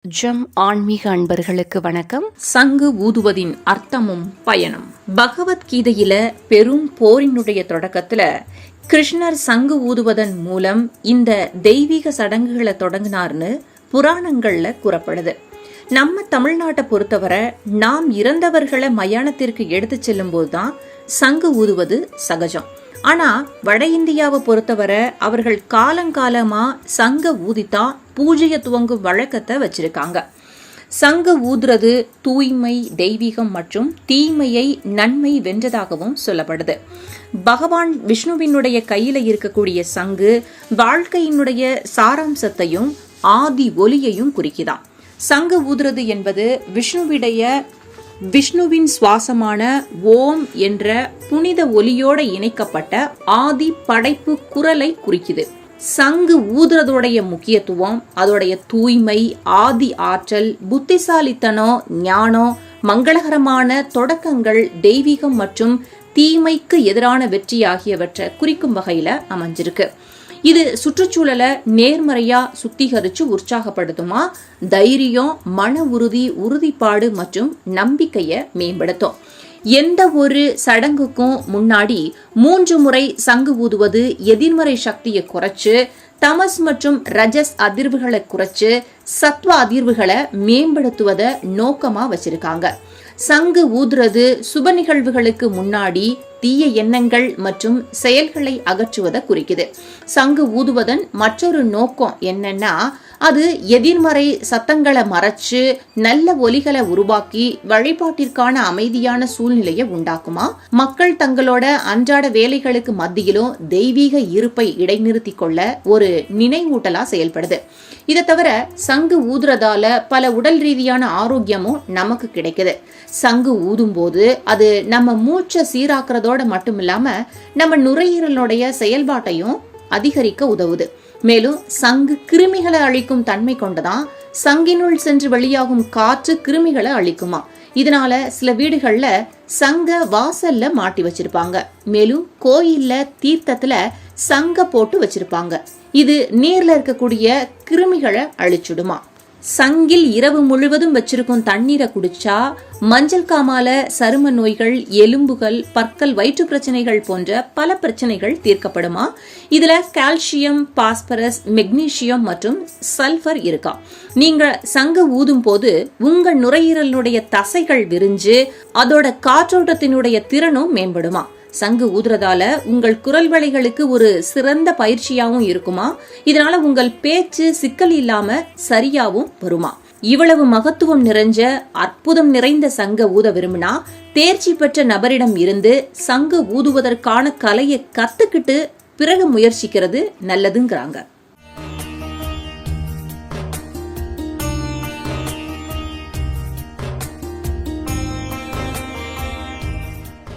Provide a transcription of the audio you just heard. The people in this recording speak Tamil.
ஜம் ஆன்மீக அன்பர்களுக்கு வணக்கம். சங்கு ஊதுவதின் அர்த்தமும் பயனும். பகவத்கீதையில பெரும் போரினுடைய தொடக்கத்துல கிருஷ்ணர் சங்கு ஊதுவதன் மூலம் இந்த தெய்வீக சடங்குகளை தொடங்கினார்னு புராணங்கள்ல கூறப்படுது. நம்ம தமிழ்நாட்டை பொறுத்தவரை நாம் இறந்தவர்களை மயானத்திற்கு எடுத்து செல்லும் போதுதான் சங்கு ஊதுவது சகஜம். ஆனா வட இந்தியாவை பொறுத்தவரை அவர்கள் காலங்காலமா சங்க ஊதித்தா பூஜைய துவங்கும் வழக்கத்தை வச்சிருக்காங்க. சங்க ஊதுறது தூய்மை, தெய்வீகம் மற்றும் தீமையை நன்மை வென்றதாகவும் சொல்லப்படுது. பகவான் விஷ்ணுவினுடைய கையில இருக்கக்கூடிய சங்கு வாழ்க்கையினுடைய சாராம்சத்தையும் ஆதி ஒலியையும் குறிக்குதாம். சங்கு ஊதுறது என்பது விஷ்ணுவின் சுவாசமான ஓம் என்ற புனித ஒலியோட இணைக்கப்பட்ட ஆதி படைப்பு குரலை குறிக்குது. சங்கு ஊதுறதோடைய முக்கியத்துவம், அதோடைய தூய்மை, ஆதி ஆற்றல், புத்திசாலித்தனம், ஞானம், மங்களகரமான தொடக்கங்கள், தெய்வீகம் மற்றும் தீமைக்கு எதிரான வெற்றி ஆகியவற்றை குறிக்கும் வகையில அமைஞ்சிருக்கு. இது சுற்றுச்சூழலை நேர்மறையா சுத்திகரிச்சு உற்சாகப்படுத்துமா, தைரியம், மன உறுதி, உறுதிப்பாடு மற்றும் நம்பிக்கைய மேம்படுத்தும். எந்த ஒரு சடங்குக்கும் முன்னாடி 3 முறை சங்கு ஊதுவது எதிர்மறை சக்தியை குறைச்சு, தமஸ் மற்றும் ரஜஸ் அதிர்வுகளை குறைச்சு சத்வ அதிர்வுகளை மேம்படுத்துவதை நோக்கமா வச்சிருக்காங்க. சங்கு ஊதுறது சுப நிகழ்வுகளுக்கு முன்னாடி தீய எண்ணங்கள் மற்றும் செயல்களை அகற்றுவதை குறிக்குது. சங்கு ஊதுவதன் மற்றொரு நோக்கம் என்னன்னா, அது எதிர்மறை சத்தங்களை மறைச்சு நல்ல ஒலிகளை உருவாக்கி வழிபாட்டிற்கான அமைதியான சூழ்நிலையை உண்டாக்குமா. மக்கள் தங்களோட அன்றாட வேலைகளுக்கு மத்தியிலும் தெய்வீக இருப்பை இடைநிறுத்தி கொள்ள ஒரு நினைவூட்டலா செயல்படுது. இதை தவிர சங்கு ஊதுறதால பல உடல் ரீதியான ஆரோக்கியமும் நமக்கு கிடைக்குது. சங்கு ஊதும் போது அது நம்ம மூச்சை சீராக்குறதோட மட்டும் இல்லாம நம்ம நுரையீரலுடைய செயல்பாட்டையும் அதிகரிக்க உதவுது. மேலும் சங்கு கிருமிகளை அழிக்கும் தன்மை கொண்டதான். சங்கினுள் சென்று வெளியாகும் காற்று கிருமிகளை அழிக்குமா. இதனால சில வீடுகள்ல சங்க வாசல்ல மாட்டி வச்சிருப்பாங்க. மேலும் கோயில்ல தீர்த்தத்துல சங்க போட்டு வச்சிருப்பாங்க. இது நீர்ல இருக்கக்கூடிய கிருமிகளை அழிச்சுடுமா. சங்கில் இரவு முழுவதும் வச்சிருக்கும் தண்ணீரை குடிச்சா மஞ்சள் காமால, சரும நோய்கள், எலும்புகள், பற்கள், வயிற்று பிரச்சனைகள் போன்ற பல பிரச்சனைகள் தீர்க்கப்படுமா. இதுல கால்சியம், பாஸ்பரஸ், மெக்னீசியம் மற்றும் சல்பர் இருக்கா. நீங்க சங்கு ஊதும் போது உங்க நுரையீரலுடைய தசைகள் விரிஞ்சு அதோட காற்றோட்டத்தினுடைய திறனும் மேம்படுமா. சங்கு ஊதுறதால உங்கள் குரல் வளைகளுக்கு ஒரு சிறந்த பயிற்சியாவும் இருக்குமா. இதனால உங்கள் பேச்சு சிக்கல் இல்லாம சரியாவும் வருமா. இவ்வளவு மகத்துவம் நிறைஞ்ச அற்புதம் நிறைந்த சங்க ஊத விரும்பினா தேர்ச்சி பெற்ற நபரிடம் இருந்து சங்கு ஊதுவதற்கான கலையை கத்துக்கிட்டு பிறகு முயற்சிக்கிறது நல்லதுங்கிறாங்க.